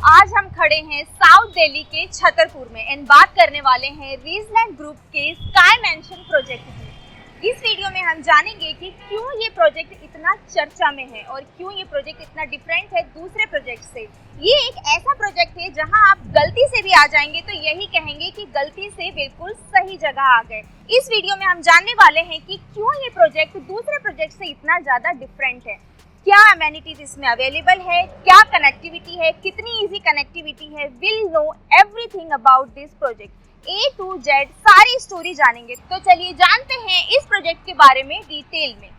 आज हम खड़े हैं साउथ दिल्ली के छतरपुर में एंड बात करने वाले हैं रीजलैंड ग्रुप के स्काई मैंशन प्रोजेक्ट की। इस वीडियो में हम जानेंगे कि क्यों ये प्रोजेक्ट इतना चर्चा में है और क्यों ये प्रोजेक्ट इतना डिफरेंट है दूसरे प्रोजेक्ट से। ये एक ऐसा प्रोजेक्ट है जहां आप गलती से भी आ जाएंगे तो यही कहेंगे कि गलती से बिल्कुल सही जगह आ गए। इस वीडियो में हम जानने वाले हैं कि क्यों ये प्रोजेक्ट दूसरे प्रोजेक्ट से इतना ज़्यादा डिफरेंट है, क्या अमेनिटीज इसमें अवेलेबल है, क्या कनेक्टिविटी है, कितनी इजी कनेक्टिविटी है। Will know everything about this project, A to Z सारी स्टोरी जानेंगे। तो चलिए जानते हैं इस प्रोजेक्ट के बारे में डिटेल में।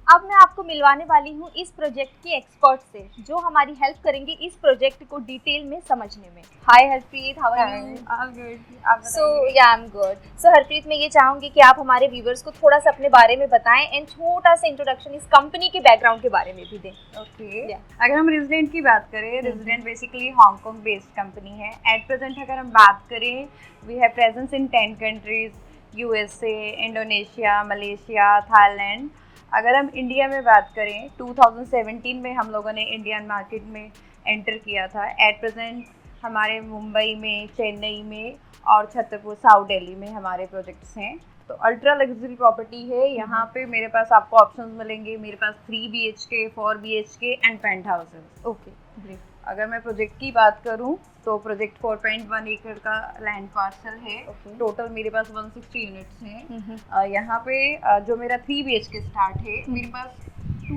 अब मैं आपको मिलवाने वाली हूँ इस प्रोजेक्ट के एक्सपर्ट से जो हमारी हेल्प करेंगे इस प्रोजेक्ट को डिटेल में समझने में। Hi Harpreet, how are you? I'm good. आप सो बताइए। Yeah I am good. So Harpreet, मैं ये चाहूँगी कि आप हमारे व्यूवर्स को थोड़ा सा अपने बारे में बताएं एंड छोटा सा इंट्रोडक्शन इस कंपनी के बैकग्राउंड के बारे में भी दें। Okay, Yeah. अगर हम रेजिडेंट की बात करें, resident basically Hong Kong based company है। एट प्रेजेंट अगर हम बात करें, we have presence in 10 countries, USA, Indonesia, Malaysia, Thailand. अगर हम इंडिया में बात करें, 2017 में हम लोगों ने इंडियन मार्केट में एंटर किया था। एट प्रेजेंट हमारे मुंबई में, चेन्नई में और छतरपुर साउथ दिल्ली में हमारे प्रोजेक्ट्स हैं। तो अल्ट्रा लग्जरी प्रॉपर्टी है। यहाँ पे मेरे पास आपको ऑप्शंस मिलेंगे। मेरे पास 3 BHK, 4 BHK and penthouses. Okay, great. अगर मैं प्रोजेक्ट की बात करूं तो प्रोजेक्ट 4.1 एकड़ का लैंड पार्सल है। Okay. टोटल मेरे पास 160 यूनिट्स हैं। यहाँ पे जो मेरा 3 BHK स्टार्ट है, मेरे पास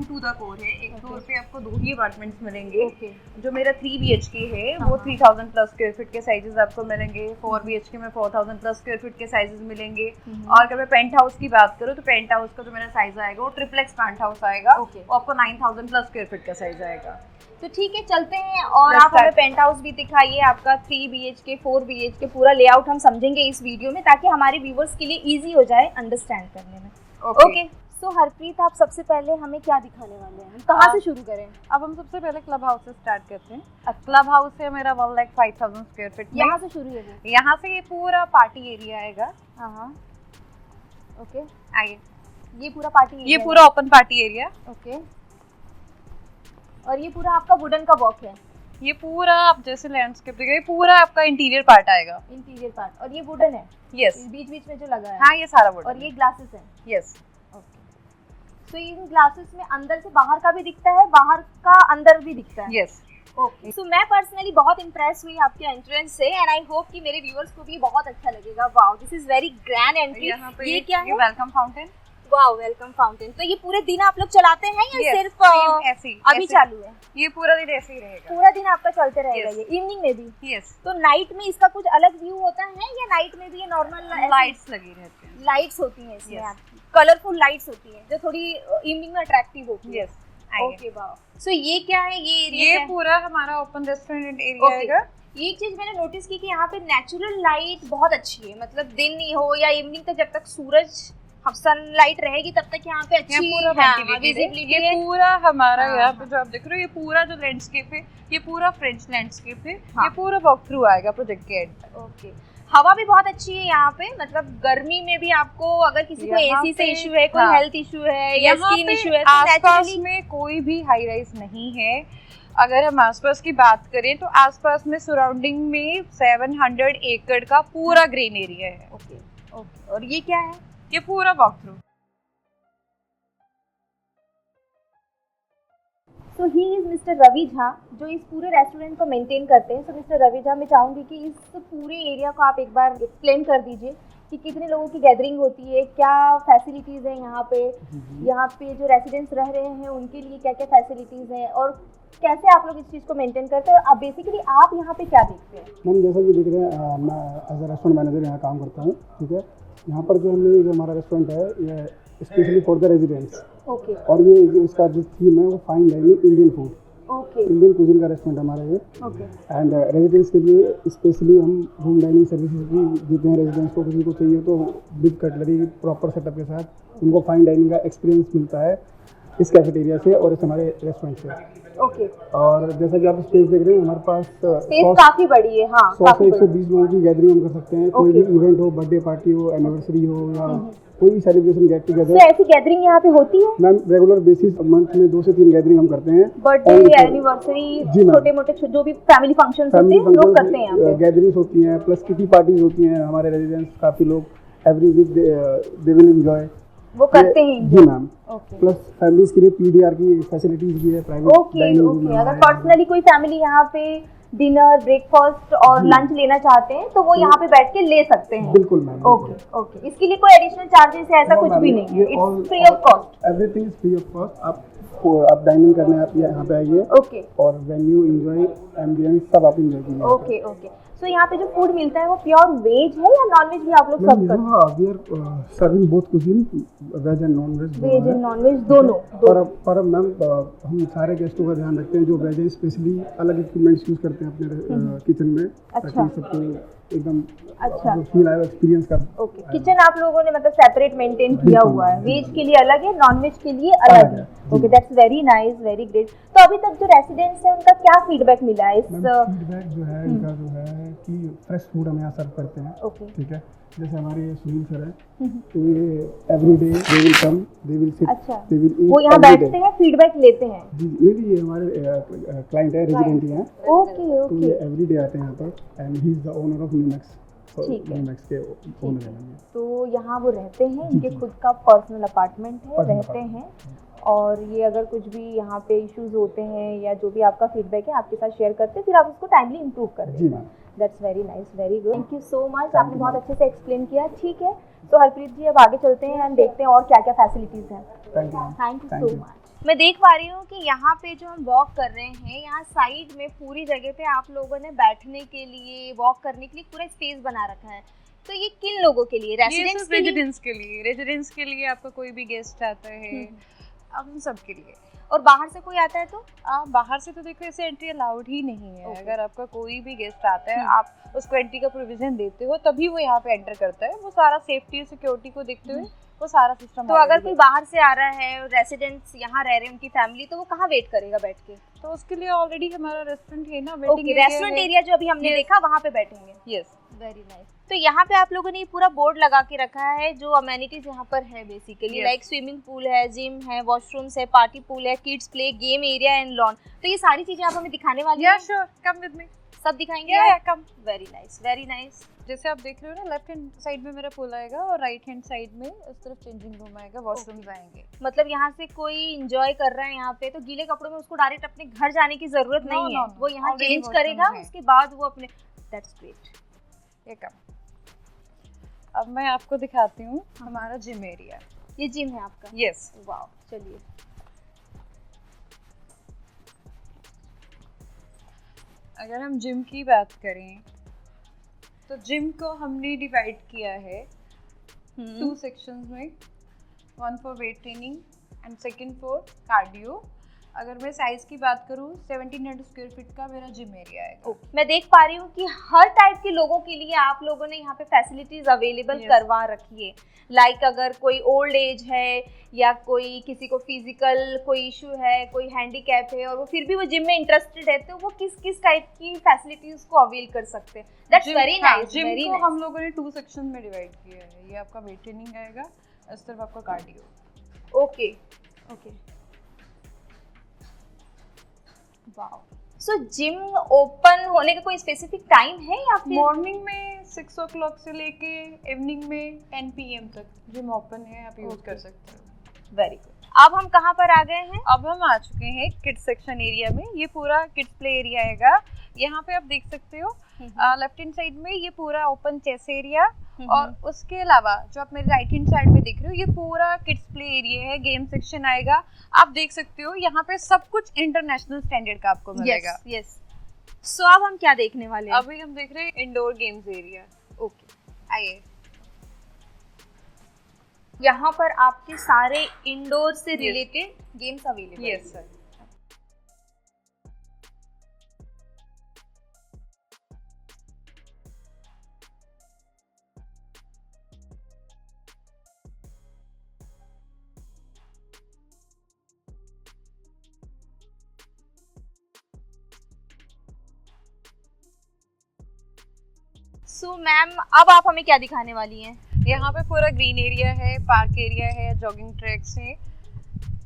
2 द कोर है। एक फ्लोर पे आपको 2 ही अपार्टमेंट्स मिलेंगे। Okay. जो मेरा 3 BHK है वो 3000 प्लस स्क्वायर फीट के साइजेस आपको मिलेंगे। 4 BHK में 4000 प्लस स्क्वायर फीट के साइजेस मिलेंगे। और अगर मैं पेंट हाउस की बात करूँ तो पेंट हाउस का जो मेरा साइज आएगा वो ट्रिप्लेक्स पेंट हाउस आएगा। Okay. वो आपको 9000 प्लस स्क्वायर फीट का साइज आएगा। तो ठीक है, चलते हैं और Let's आप हमें start. पेंट हाउस भी दिखाइए। आपका 3 BHK, 4 BHK पूरा लेआउट हम समझेंगे इस वीडियो में ताकि हमारे व्यूवर्स के लिए इजी हो जाए अंडरस्टैंड करने में। ओके, सो हरप्रीत, आप सबसे पहले हमें क्या दिखाने वाले हैं? हम कहाँ से शुरू करें? अब हम सबसे पहले क्लब हाउस से स्टार्ट करते हैं। क्लब हाउस है मेरा 1,05,000 स्क्वायर फीट। यहाँ से शुरू है वो? यहाँ से ये पूरा पार्टी एरिया आएगा। हाँ, ओके। आइए, ये पूरा पार्टी ये एरिया पूरा ओपन पार्टी एरिया। ओके। और ये पूरा आपका वुडन का वर्क है? ये पूरा आप जैसे लैंडस्केप देखिए, पूरा आपका इंटीरियर पार्ट आएगा। Interior part. और ये वुडन है? यस। बीच बीच में जो लगा है? हाँ, ये सारा वुडन। और ये ग्लासेस है? यस। तो इन ग्लासेस में अंदर से बाहर का भी दिखता है, बाहर का अंदर भी दिखता है? यस। ओके। सो मैं पर्सनली बहुत इंप्रेस हुई आपके एंट्रेंस से एंड आई होप कि मेरे व्यूअर्स को भी बहुत अच्छा लगेगा। Wow, this is very grand entry. यहाँ पे ये क्या है? Welcome fountain. Wow, welcome fountain. तो ये पूरे दिन आप लोग चलाते हैं या Yes, सिर्फ ऐसे ही, अभी ऐसे। चालू है? ये पूरा दिन ऐसे ही रहेगा। पूरा दिन आपका चलते रहेगा? Yes. ये इवनिंग में भी? यस। तो नाइट में इसका कुछ अलग व्यू होता है या नाइट में भी ये नॉर्मल लाइट्स लगी रहती हैं। लाइट्स होती हैं इसमें? Yes. आपकी कलरफुल लाइट्स होती हैं जो थोड़ी इवनिंग में अट्रैक्टिव होती है? यस। Okay, wow. सो ये क्या है? ये एरिया ये पूरा हमारा ओपन रेस्टोरेंट एरिया आएगा। ये चीज मैंने नोटिस की कि यहाँ पे नेचुरल लाइट बहुत अच्छी है। मतलब दिन ही हो या इवनिंग तक, जब तक सूरज सनलाइट रहेगी तब तक यहाँ पे अच्छी विजिबिलिटी है। ये पूरा हमारा हाँ, यहाँ पे जो आप देख रहे हो, ये पूरा जो लैंडस्केप है, ये पूरा फ्रेंच लैंडस्केप है। हाँ। ये पूरा वॉक थ्रू आएगा प्रोजेक्ट के एंड तक। ओके। हवा भी बहुत अच्छी है यहाँ पे। मतलब गर्मी में भी आपको अगर किसी को यहाँ एसी से पे- इशू है, कोई हाँ। हेल्थ इशू है या यहाँ स्किन पे इशू है, तो आसपास नेचुरली में कोई भी हाई राइज नहीं है। अगर हम आसपास की बात करें तो आसपास में सराउंडिंग में 700 एकड़ का पूरा ग्रीन एरिया है। ओके। ओके, और ये क्या है? ये पूरा walk through. So he is mister Ravi Jha जो इस पूरे रेस्टोरेंट को मेंटेन करते हैं। सो मिस्टर रवि झा, मैं चाहूँगी कि इस पूरे एरिया को आप एक बार एक्सप्लेन कर दीजिए कि कितने लोगों की गैदरिंग होती है, क्या फैसिलिटीज़ हैं यहाँ पे जो रेसिडेंट्स रह रहे हैं उनके लिए क्या क्या फैसिलिटीज़ हैं और कैसे आप लोग इस चीज़ को मेंटेन करते हैं। और अब बेसिकली आप यहाँ पे क्या देखते हैं? मैम, जैसा कि देख रहे हैं, मैं एज अ रेस्टोरेंट मैनेजर यहाँ काम करता हूँ। ठीक है, यहाँ पर जो हमने जो हमारा रेस्टोरेंट है ये specially for the residents. Okay. और ये जो इसका जो थीम है वो fine dining Indian food, okay. Indian cuisine का रेस्टोरेंट हमारा ये। ओके। एंड रेजिडेंट्स के लिए स्पेशली हम रूम डाइनिंग सर्विसेज भी देते हैं। रेजिडेंट्स को किसी को चाहिए तो विद कटलरी प्रॉपर सेटअप के साथ उनको फाइन डाइनिंग का एक्सपीरियंस मिलता है इस कैफेटेरिया से और इस हमारे रेस्टोरेंट से। ओके। और जैसा कि आप स्पेस देख रहे हैं, हमारे पास स्पेस काफ़ी बड़ी है। हाँ, 100 से 120 लोगों की गैदरिंग हम कर सकते हैं। कोई भी इवेंट हो, बर्थडे पार्टी हो, एनिवर्सरी हो या कोई भी सेलिब्रेशन गेट तो टुगेदर ऐसी गैदरिंग यहाँ पे होती है? मैम रेगुलर बेसिस मंथ में 2 से 3 गैदरिंग हम करते हैं। बर्थडे, एनिवर्सरी, जी मैम। छोटे मोटे जो भी फैमिली फंक्शंस होते हैं लोग करते हैं यहाँ पे। गैदरिंग्स होती हैं, प्लस किटी पार्टीज होती हैं। हमारे रेजिडेंट्स काफ़ी लोग every week they will enjoy, वो करते हैं जी मैम। ओके प्लस फैमिलीज के लिए पीडीआर की फैसिलिटीज भी है, private okay dining room okay. है। अगर पर्सनली कोई फैमिली यहाँ पे डिनर, ब्रेकफास्ट और जी। लंच लेना चाहते हैं तो वो यहाँ पे बैठ के ले सकते हैं? बिल्कुल मैम। Okay okay. इसके लिए कोई एडिशनल चार्जेस है ऐसा कुछ भी नहीं है? It's free of cost? Everything is free of cost. आप डाइनिंग करने आप यहाँ पे आइए ओके और वेन्यू एंजॉय, एम्बियंस सब आप एंजॉय कीजिए। Okay okay. सो यहाँ पे जो फूड मिलता है वो प्योर वेज है या नॉन वेज भी आप लोग सब करते हैं? हाँ, we are serving both cuisine, veg and non veg. Veg and non veg दोनों? पर मैम हम सारे गेस्टों का ध्यान रखते हैं। जो वेज है स्पेशली अलग इक्विपमेंट्स यूज करते हैं अपने किचन में, अच्छा। ताकि सबको एकदम अच्छा। जो फील आए एक्सपीरियंस का। ओके। किचन आप लोगों ने मतलब सेपरेट मेंटेन किया हुआ है, वेज के लिए अलग है, नॉन वेज के लिए अलग है। Okay, that's very nice, very great. तो अभी तक जो रेसिडेंट्स हैं उनका क्या फीडबैक मिला है इस? फीडबैक जो है इनका जो है कि फ्रेश फूड हम यहाँ सर्व करते हैं। ओके ठीक है, जैसे हमारे ये सुनील सर है, तो ये every day they will come, they will sit, अच्छा, दे विल ईट। वो यहाँ बैठते हैं, फीडबैक लेते हैं? जी नहीं, ये हमारे क्लाइंट है, रेजिडेंट ही हैं। ओके तो ओके। ये एवरी डे आते हैं यहाँ पर and he is the owner of Numax. ठीक है। न्यूमैक्स के ओनर हैं ये। तो यहाँ वो रहते हैं, इनके खुद का पर्सनल अपार्टमेंट है, Personal रहते हैं। और ये अगर कुछ भी यहाँ पे इश्यूज होते हैं या जो भी आपका फीडबैक है आपके साथ शेयर करते हैं, फिर आप उसको टाइमली इम्प्रूव कर दें। जी ma'am. That's very nice, very good. Thank you so much, आपने बहुत अच्छे से एक्सप्लेन किया। ठीक है, तो हरप्रीत जी अब आगे चलते हैं एंड देखते हैं और क्या क्या फैसिलिटीज़ हैं। Thank you. Thank you so much. मैं देख पा रही हूँ कि यहाँ पे जो हम वॉक कर रहे हैं, यहाँ साइड में पूरी जगह पे आप लोगों ने बैठने के लिए, वॉक करने के लिए पूरा स्पेस बना रखा है। तो ये किन लोगों के लिए? रेसिडेंट्स के लिए? रेजिडेंट्स के लिए आपका कोई भी गेस्ट आता है, अब हम सब के लिए। और बाहर से कोई आता है तो? बाहर से तो देखो ऐसे एंट्री अलाउड ही नहीं है। Okay. अगर आपका कोई भी गेस्ट आता है, आप उसको एंट्री का प्रोविजन देते हो तभी वो यहाँ पे एंटर करता है। वो सारा सेफ्टी और सिक्योरिटी को देखते हुए वो सारा सिस्टम। तो अगर कोई बाहर से आ रहा है, रेसिडेंट्स यहाँ रह रहे हैं, उनकी फैमिली, तो वो कहाँ वेट करेगा बैठ के? तो उसके लिए ऑलरेडी हमारा रेस्टोरेंट है ना, ओके, रेस्टोरेंट एरिया जो अभी हमने देखा वहाँ पे बैठेंगे। Yes, very nice. तो यहाँ पे आप लोगों ने पूरा बोर्ड लगा के रखा है जो अमेनिटीज यहाँ पर है बेसिकली, लाइक स्विमिंग पूल है, जिम है, वॉशरूम्स है, पार्टी पूल है, kids play, game area and lawn. तो ये सारी चीजें आप हमें दिखाने वाली हैं? Sure, come with me. सब दिखाएंगे? Come. Very nice, very nice. जैसे आप देख रहे हो ना, लेफ्ट हैंड साइड में मेरा पूल आएगा और राइट हैंड साइड में उस तरफ चेंजिंग रूम आएगा, वॉशरूम्स आएंगे। मतलब यहाँ से कोई एंजॉय कर रहा है यहाँ पे तो गीले कपड़ों में उसको डायरेक्ट अपने घर जाने की जरूरत नहीं है। वो यहाँ Already चेंज washroom करेगा, है। उसके बाद वो अपने। That's great. ये कम। अब मैं आपको दिखाती हूँ हमारा जिम एरिया। ये जिम है आपका? यस। वाओ, चलिए। अगर हम जिम की बात करें तो जिम को हमने डिवाइड किया है 2 सेक्शंस में, 1 for weight training and second for cardio. अगर मैं साइज की बात करूँ, 1700 स्क्वायर फीट का मेरा जिम एरिया है। मैं देख पा रही हूँ कि हर टाइप के लोगों के लिए आप लोगों ने यहाँ पे फैसिलिटीज अवेलेबल करवा रखी है। लाइक अगर कोई ओल्ड एज है या कोई किसी को फिजिकल कोई इशू है, कोई हैंडीकैप है और वो फिर भी वो जिम में इंटरेस्टेड है, तो वो किस किस टाइप की फैसिलिटीज को अवेल कर सकते हैं। That's very nice. जिम को हम लोगों ने 2 सेक्शन में डिवाइड किया है। ये आपका वेट ट्रेनिंग आएगा, इस तरफ आपका कार्डियो। Okay okay. वाओ। सो जिम ओपन होने का कोई स्पेसिफिक टाइम है या फिर? मॉर्निंग में 6 o'clock से लेके इवनिंग में 10 PM तक जिम ओपन है, आप यूज कर सकते हो। Very good. अब हम कहाँ पर आ गए हैं? अब हम आ चुके हैं किड्स सेक्शन एरिया में। ये पूरा किड्स प्ले एरिया आएगा। यहाँ पे आप देख सकते हो लेफ्ट हैंड साइड में ये पूरा ओपन चेस एरिया, और उसके अलावा जो आप मेरे राइट हैंड साइड में देख रहे हो ये पूरा किड्स प्ले एरिया है। गेम सेक्शन आएगा। आप देख सकते हो यहाँ पे सब कुछ इंटरनेशनल स्टैंडर्ड का आपको मिलेगा। यस। सो अब हम क्या देखने वाले हैं? अभी हम देख रहे हैं इंडोर गेम्स एरिया। ओके, आइए। यहाँ पर आपके सारे इंडोर से रिलेटेड गेम्स अवेलेबल हैं। Yes sir. सो मैम अब आप हमें क्या दिखाने वाली हैं? यहाँ पे पूरा ग्रीन एरिया है, पार्क एरिया है, जॉगिंग ट्रैक्स हैं,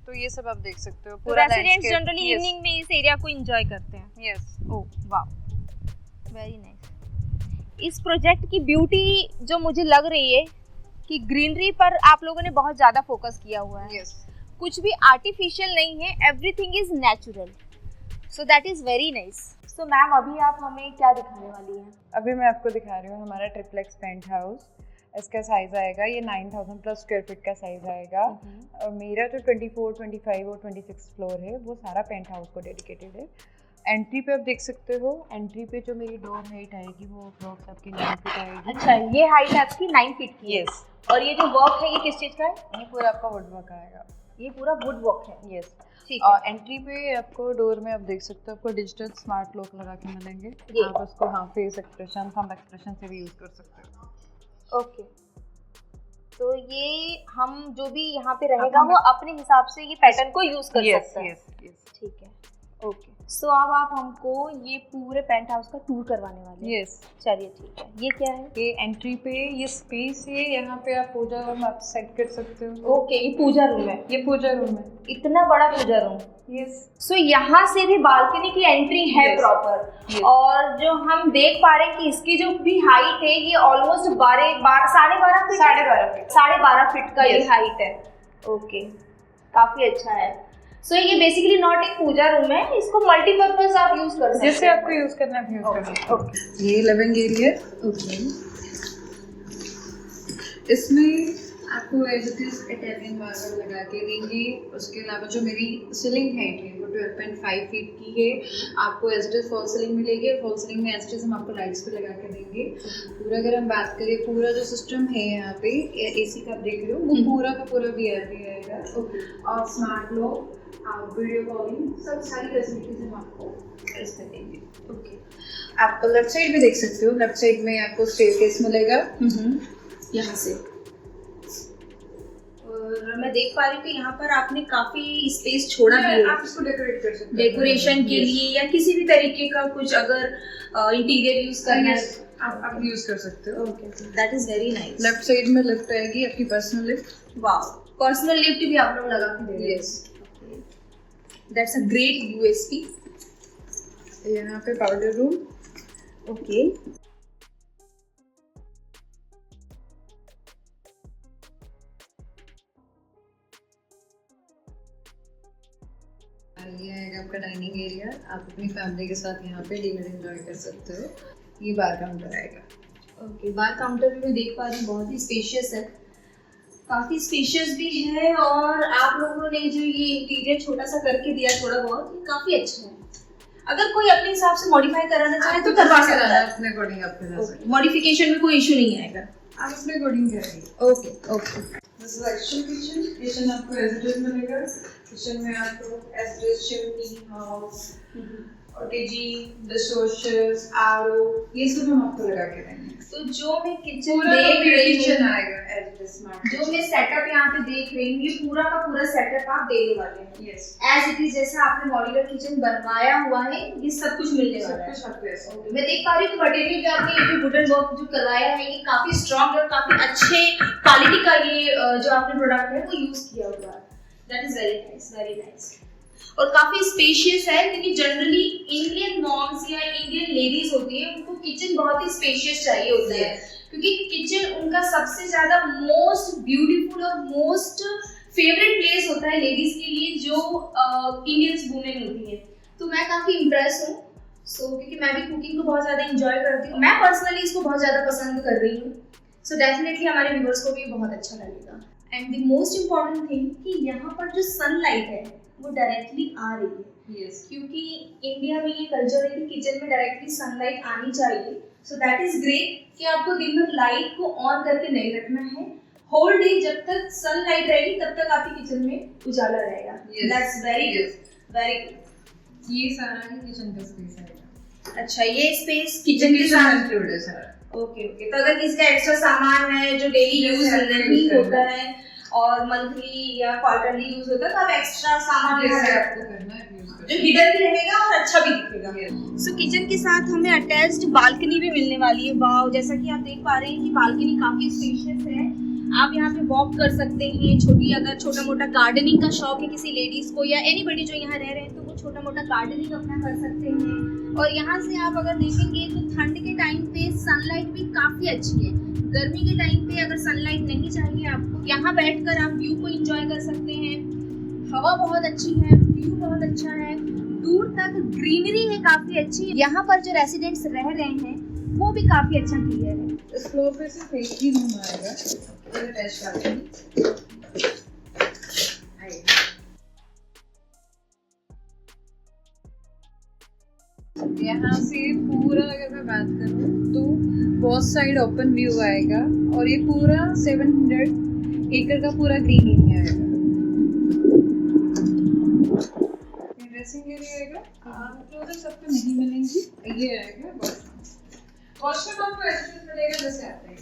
तो ये सब आप देख सकते हो। पूरा रेसिडेंट्स जनरली इवनिंग में इस एरिया को एंजॉय करते हैं। यस। ओह वाह, वेरी नाइस। इस प्रोजेक्ट की ब्यूटी जो मुझे लग रही है कि ग्रीनरी पर आप लोगों ने बहुत ज़्यादा फोकस किया हुआ है। यस। कुछ भी आर्टिफिशियल नहीं है, everything is natural, so that is very nice. So ma'am अभी आप हमें क्या दिखाने वाली हैं? अभी मैं आपको दिखा रही हूँ हमारा ट्रिप्लेक्स पेंट हाउस। इसका साइज आएगा, ये 9000 प्लस स्क्वायर फीट का साइज आएगा। मेरा जो 24, 25 और 26 फ्लोर है वो सारा पेंट हाउस को डेडिकेटेड है। एंट्री पे आप देख सकते हो, एंट्री पे जो मेरी डोर हाइट आएगी वो अप्रॉक्स आपकी 9 फीट आएगी। अच्छा, ये हाइट आपकी 9 फीट की है। यस। और ये जो वर्क है ये किस चीज़ का है? ये पूरा आपका वुड वर्क आएगा। ये पूरा वुड वर्क है। यस। ठीक और है। एंट्री पे आपको डोर में आप देख सकते हो, आपको डिजिटल स्मार्ट लॉक लगा के मिलेंगे। ये। आप उसको फेस एक्सप्रेशन, थंब एक्सप्रेशन से भी यूज कर सकते हो। ओके, तो ये हम जो भी यहाँ पे रहेगा वो अपने हिसाब से ये पैटर्न को यूज कर सकते हैं। यस। ठीक है, ओके। सो अब आप हमको ये पूरे पेंट हाउस का टूर करवाने वाले हैं। यस। चलिए ठीक है। ये क्या है? ये एंट्री पे ये स्पेस है, यहाँ पे आप पूजा रूम आप सेट कर सकते हो। ओके, ये पूजा रूम है। ये पूजा रूम है। इतना बड़ा पूजा रूम। यस। सो यहाँ से भी बालकनी की एंट्री है Yes. प्रॉपर। Yes. और जो हम देख पा रहे हैं कि इसकी जो भी हाइट है ये ऑलमोस्ट 12.5 फीट 12.5 फीट का ये Yes. हाइट है। ओके, काफी अच्छा है। सो ये बेसिकली नॉट एक पूजा रूम है, इसको मल्टीपर्पज आप यूज कर सकते हैं। जैसे आपको यूज करना है यूज कर सकते हो। ओके। ये लिविंग एरिया। ओके। इसमें आपको as it is Italian marble लगा के देंगे। उसके अलावा जो मेरी सीलिंग हाइट है वो 12.5 फीट की है। आपको as it is fall ceiling मिलेगी, और फॉल सीलिंग में एज इट इज हम आपको लाइट्स पे लगा के देंगे। पूरा अगर हम बात करें, पूरा जो सिस्टम है यहाँ पे एसी का आप देख रहे हो, वो पूरा का पूरा वीआईपी आएगा। और स्मार्ट लॉक, वीडियो कॉलिंग, सब सारी फैसिलिटीज हम आपको इसमें देंगे। ओके। आप लेफ्ट साइड में देख सकते हो, लेफ्ट साइड में आपको स्टेयरकेस मिलेगा यहाँ से। और मैं देख पा रही हूँ कि यहाँ पर आपने काफी स्पेस छोड़ा भी है आप इसको डेकोरेट कर सकते हो डेकोरेशन के लिए, या किसी भी तरीके का कुछ अगर इंटीरियर यूज करना है आप यूज कर सकते हो। Okay, that is very nice. Left side में लिफ्ट आएगी आपकी, personal lift. Wow, personal lift भी आप लोग लगा के दे रहे हैं। Yes. That's a great USP. यहाँ पे पाउडर रूम। ओके। ये आएगा आपका डाइनिंग एरिया। आप अपनी फैमिली के साथ यहाँ पे डिनर एंजॉय कर सकते हो। ये बार काउंटर आएगा। ओके, बार काउंटर भी मैं देख पा रही हूँ, बहुत ही स्पेशियस है, काफ़ी स्पेशियस भी है। और आप लोगों ने जो ये इंटीरियर छोटा सा करके दिया थोड़ा बहुत, ये काफ़ी अच्छा है। अगर कोई अपने हिसाब से मॉडिफाई कराना चाहे तो करवा सकता है। अपने अकॉर्डिंग आप करा सकते हो। मॉडिफिकेशन में कोई इशू नहीं आएगा। आप अपने अकॉर्डिंग करेंगे। Okay okay. This is actual kitchen. Kitchen आपको एज इट इज मिलेगा। किचन में आपको as it is chimney, house, OTG, dishwashers, RO, ये सब हम आपको लगा के देंगे। तो जो मैं किचन देख रही हूँ, आएगा एज इट इज स्मार्ट। जो मैं सेटअप यहाँ पे देख रही हूँ, ये पूरा का पूरा सेटअप आप देने वाले हैं। यस। एज इट इज जैसा आपने मॉड्यूलर किचन बनवाया हुआ है, ये सब कुछ मिलने वाला है। सब कुछ आपको ऐसा। मैं देख पा रही हूँ कि मटेरियल जो आपने ये जो वुडन वर्क जो करवाया है, ये काफी स्ट्रॉन्ग और काफी अच्छे क्वालिटी का ये जो आपने प्रोडक्ट है वो यूज किया हुआ है। That is very nice, very nice. और काफी स्पेशियस है, क्योंकि जनरली इंडियन मॉम्स या इंडियन लेडीज होती है, उनको किचन बहुत ही स्पेशियस चाहिए होता है, क्योंकि किचन उनका सबसे ज्यादा मोस्ट ब्यूटीफुल और मोस्ट फेवरेट प्लेस होता है लेडीज के लिए, जो इंडियन वुमेन होती है। तो मैं काफी इम्प्रेस हूँ। क्योंकि मैं भी कुकिंग को बहुत ज्यादा इंजॉय करती हूँ, मैं पर्सनली इसको बहुत ज्यादा पसंद कर रही हूँ। सो डेफिनेटली हमारे व्यूअर्स को भी बहुत अच्छा लगेगा। And the most important thing कि यहाँ पर जो सनलाइट है वो डायरेक्टली आ रही है। यस। क्योंकि इंडिया में ये कल्चर है कि किचन में डायरेक्टली सनलाइट आनी चाहिए। सो दैट इज ग्रेट कि आपको दिन भर लाइट को ऑन करके नहीं रखना है। होल डे जब तक सनलाइट रहेगी तब तक आपकी किचन में उजाला रहेगा। That's very good, very good. ये सारा ही किचन का स्पेस आएगा। अच्छा, ये स्पेस किचन के साथ इंक्लूड है सारा। Okay okay. तो अगर किसी का एक्स्ट्रा सामान है जो डेली यूज नहीं होता है और मंथली या क्वार्टरली यूज होता है, तो आप एक्स्ट्रा सामान जैसे आपको करना है यूज कर जो हिडन भी रहेगा और अच्छा भी दिखेगा। सो किचन के साथ हमें अटैच्ड बालकनी भी मिलने वाली है। वाओ, जैसा कि आप देख पा रहे हैं कि बालकनी काफी स्पेशियस है। आप यहाँ पे वॉक कर सकते हैं। अगर छोटा मोटा गार्डनिंग का शौक है किसी लेडीज को या एनीबडी जो यहाँ रह रहे हैं, तो वो छोटा मोटा गार्डनिंग अपना कर सकते हैं। और यहाँ से आप अगर देखेंगे तो ठंड के टाइम पे सनलाइट भी काफी अच्छी है। गर्मी के टाइम पे अगर सनलाइट नहीं चाहिए आपको, यहाँ बैठकर आप व्यू को एंजॉय कर सकते हैं। हवा बहुत अच्छी है, व्यू बहुत अच्छा है, दूर तक ग्रीनरी है काफी अच्छी। यहाँ पर जो रेसिडेंट्स रह रहे हैं वो भी काफी अच्छा क्लियर है। इस फ्लोर पे सिर्फ एक ही रूम आएगा, अटैच बालकनी। यहाँ से पूरा अगर मैं बात करूँ तो बहुत साइड ओपन व्यू आएगा और ये पूरा 700 एकड़ का पूरा ग्रीन एरिया आएगा। ड्रेसिंग एरिया आएगा, क्लोजेट सबको नहीं मिलेंगी। ये आएगा वॉशरूम आपको ऐसे मिलेगा जैसे आता है।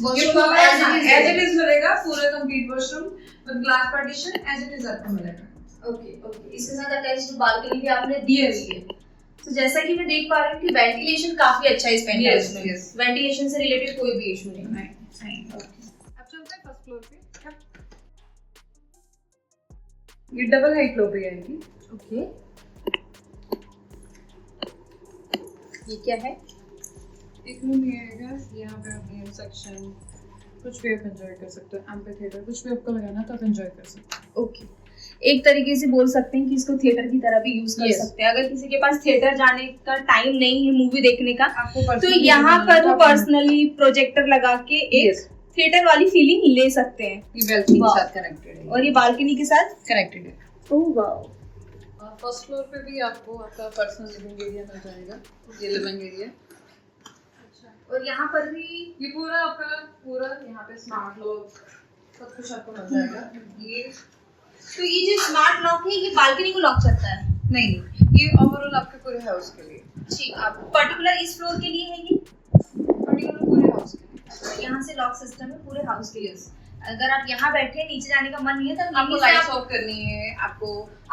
वॉशरूम एज इट इज मिलेगा, पूरा complete washroom with glass partition as it is आपको मिलेगा। ओके, इसके साथ अटैच्ड बालकनी भी आपने दी हुई है। तो जैसा कि मैं देख पा रही हूँ कि वेंटिलेशन काफी अच्छा है इस पेंटहाउस में। वेंटिलेशन से रिलेटेड कोई भी इशू नहीं है। अब चलते हैं फर्स्ट फ्लोर पे। ये डबल हाइट फ्लोर पे आएगी। ओके, ये क्या है? एक रूम ये आएगा, यहाँ पे आप गेम सेक्शन कुछ भी आप एंजॉय कर सकते हो। एम्पी थिएटर कुछ भी आपको लगाना तो आप एंजॉय कर सकते हो। ओके, एक तरीके से बोल सकते हैं कि इसको थिएटर की तरह भी यूज कर सकते हैं। अगर किसी के पास थिएटर जाने का टाइम नहीं है मूवी देखने का, तो यहाँ पर वो पर्सनली प्रोजेक्टर लगा के एक थिएटर वाली फीलिंग ले सकते हैं। ये बालकनी के साथ कनेक्टेड है और ये बालकनी के साथ कनेक्टेड है। Oh wow. फर्स्ट फ्लोर पे भी आपको आपका पर्सनल लिविंग एरिया मिल जाएगा। ये लिविंग एरिया, और यहाँ पर भी ये पूरा आपका पूरा यहाँ पे स्मार्ट लॉक सब कुछ आपको मिल जाएगा। ये जो स्मार्ट लॉक है ये बालकनी को लॉक करता है? नहीं, ये ओवरऑल आपके पूरे हाउस के लिए। ठीक, आप पर्टिकुलर इस फ्लोर के लिए है ये? पर्टिकुलर पूरे हाउस के लिए। यहाँ से लॉक सिस्टम है पूरे हाउस के लिए। अगर आप यहाँ बैठे नीचे जाने का मन नहीं है तो आपको लाइट ऑफ करनी है, आप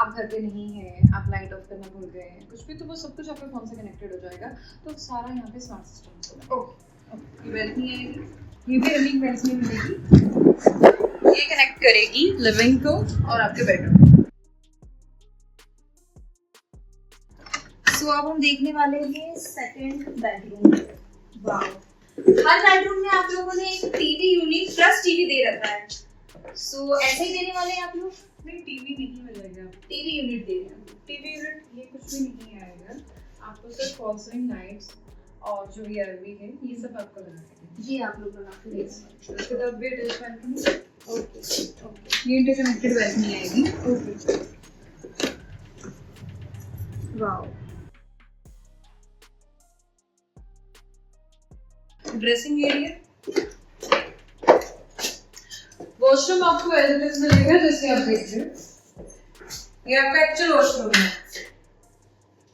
घर पे नहीं है, आप लाइट ऑफ करना भूल गए हैं कुछ भी, तो वो सब कुछ आपके फोन से कनेक्टेड हो जाएगा। तो सारा यहाँ पे स्मार्ट सिस्टम होगा। ये बैल्कनी आएगी, ये भी रनिंग बैल्कनी मिलेगी। ये कनेक्ट करेगी लिविंग को और आपके बेडरूम। सो अब हम देखने वाले हैं सेकंड बेडरूम। वाओ, हर बेडरूम में आप लोगों ने एक टीवी यूनिट प्लस टीवी दे रखा है। सो ऐसे ही देने वाले हैं आप लोग? नहीं, टीवी नहीं मिलेगा, टीवी यूनिट दे रहे हैं। टीवी यूनिट ये कुछ भी नहीं आएगा। आपको सिर्फ फॉल सीलिंग लाइट्स और जो ईआरवी है ये सब आपको लगाना है। ये आप लोग लगा के उसके बाद भी अटैच बैल्कनी। ओके, ये इंटरकनेक्टेड बैल्कनी आएगी। Okay, wow. Dressing area, washroom आपको एज इट इज मिलेगा जैसे आप देख रहे हो। ये आपका एक्चुअल वॉशरूम है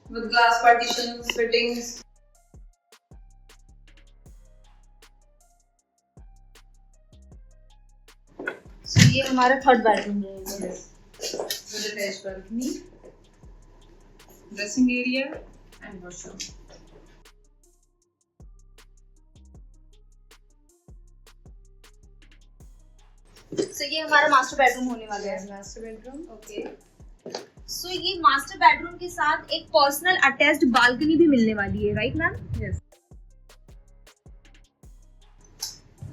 with glass partition fittings. So ये हमारा थर्ड बेडरूम रहेगा। With attached balcony, dressing area and washroom. So ये हमारा मास्टर बेडरूम होने वाला है। Master bedroom. ओके, सो ये मास्टर बेडरूम के साथ एक पर्सनल अटैच्ड बालकनी भी मिलने वाली है, राइट मैम? यस।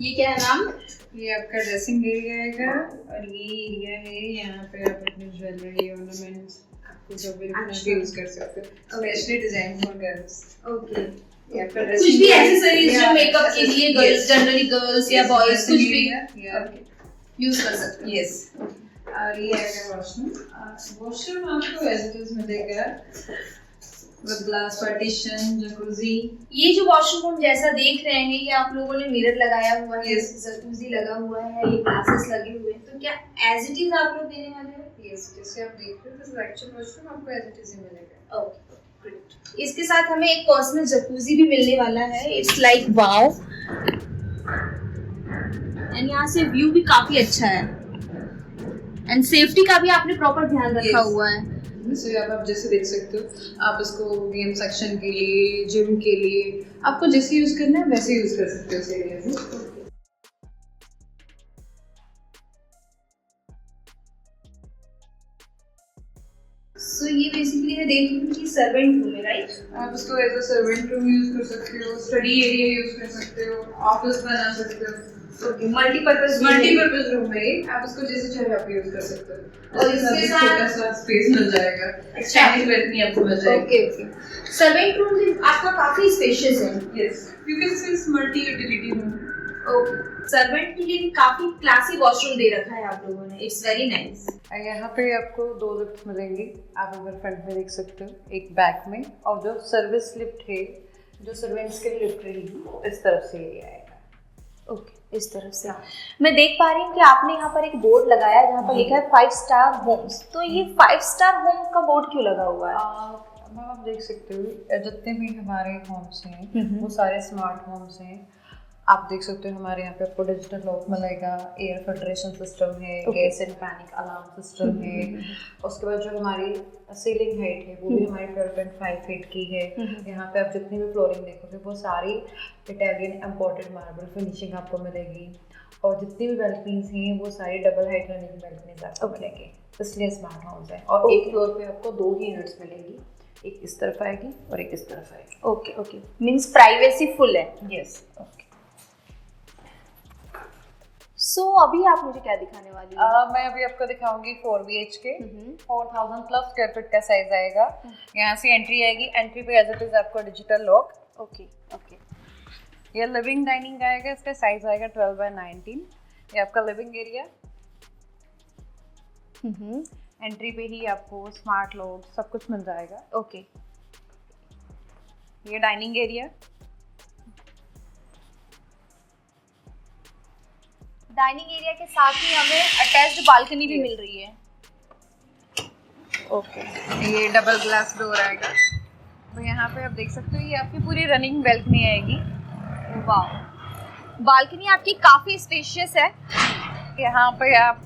ये क्या है मैम? ये आपका ड्रेसिंग एरिया आएगा और ये एरिया है, यहाँ पे आप अपनी ज्वेलरी ऑर्नामेंट्स आपको जो भी यूज कर सकते हो, specially design for girls. Okay, या फिर कुछ भी एक्सेसरीज जो मेकअप के लिए गर्ल्स, जनरली गर्ल्स या बॉयज कुछ भी यूज कर सकते हैं। यस। और ये आएगा वॉशरूम। वॉशरूम आपको एज इट इज मिलेगा विद ग्लास पार्टीशन, जकूजी। ये जो वॉशरूम हम जैसा देख रहे हैं ये आप लोगों ने मिरर लगाया हुआ है, जकूजी लगा हुआ है, ये ग्लासेस लगे हुए हैं, तो क्या एज इट इज आप लोग देने वाले हो? यस, जैसे आप देख रहे हो दिस इज एक्चुअल वॉशरूम, आपको एज इट इज ही मिलेगा। Okay, great. इसके साथ हमें एक पर्सनल जकूजी भी मिलने वाला है। इट्स लाइक वाओ, एंड यहाँ से व्यू भी काफी अच्छा है एंड सेफ्टी का भी आपने प्रॉपर ध्यान रखा हुआ है। जैसे आप जैसे देख सकते हो, आप इसको गेम सेक्शन के लिए, जिम के लिए, आपको जैसे यूज़ करना है वैसे यूज़ कर सकते हो इस एरिया में। सो ये बेसिकली मैं देख रही हूँ कि सर्वेंट रूम है, राइट? आप इसको as a servant room use कर सकते हो, स्टडी एरिया यूज़ कर सकते हो, ऑफिस बना सकते हो। ओके, मल्टीपर्पज रूम है ये, आप इसको जैसे चाहे आप यूज़ कर सकते हो। और इसके साथ छोटा सा स्पेस मिल जाएगा, स्टैंडिंग बैल्कनी आपको मिल जाएगी। ओके, सर्वेंट रूम भी आपका काफी स्पेशियस है। यस, यू कैन से इस multi utility room. Okay, servant के लिए काफी क्लासी वॉशरूम दे रखा है आप लोगों ने, इट्स वेरी नाइस। यहाँ पे आपको 2 लिफ्ट मिलेंगी, आप अगर फ्रंट में देख सकते हो, एक बैक में, और जो सर्विस लिफ्ट है, जो सर्वेंट्स के लिए लिफ्ट रहेगी, इस तरफ से ये आएगा। ओके, इस तरफ से। मैं देख पा रही हूँ कि आपने यहाँ पर एक बोर्ड लगाया है जहाँ पर लिखा है 5 स्टार होम्स। तो ये 5 स्टार होम का बोर्ड क्यों लगा हुआ है? मैम आप देख सकते हो, जितने भी हमारे होम्स हैं वो सारे स्मार्ट होम्स हैं। आप देख सकते हो हमारे यहाँ पे आपको डिजिटल लॉक मिलेगा, एयर फिल्ट्रेशन सिस्टम है, gas and panic alarm system है। उसके बाद जो हमारी सीलिंग हाइट है वो भी हमारी 12.5 फीट की है। यहाँ पे आप जितनी भी फ्लोरिंग देखोगे वो सारी इटालियन इम्पोर्टेड मार्बल फिनिशिंग आपको मिलेगी, और जितनी भी बैल्कनीज हैं वो सारी डबल हाइट रनिंग बैल्कनीज आपको मिलेंगी, इसलिए स्मार्ट हाउस है। और एक फ्लोर पे आपको 2 ही यूनिट्स मिलेंगी, एक इस तरफ आएगी और एक इस तरफ आएगी। Okay okay, means privacy full है। Yes, okay. सो अभी आप मुझे क्या दिखाने वाली हैं? मैं अभी आपको दिखाऊंगी 4 BHK, 4000 प्लस स्क्वायर फीट का साइज आएगा। यहाँ से एंट्री आएगी, एंट्री पे एज इट इज आपको डिजिटल लॉक। ओके ओके, ये लिविंग डाइनिंग आएगा, इसका साइज आएगा 12x19। ये आपका लिविंग एरिया। एंट्री पे ही आपको स्मार्ट लॉक सब कुछ मिल जाएगा। ओके, ये डाइनिंग एरिया। डाइनिंग एरिया के साथ ही हमें अटैच्ड बालकनी भी मिल रही है। ओके, ये डबल ग्लास डोर आएगा। तो यहाँ पे आप देख सकते हो ये आपकी पूरी रनिंग बैल्कनी आएगी। वाह, बालकनी आपकी काफी स्पेशियस है। यहाँ पे आप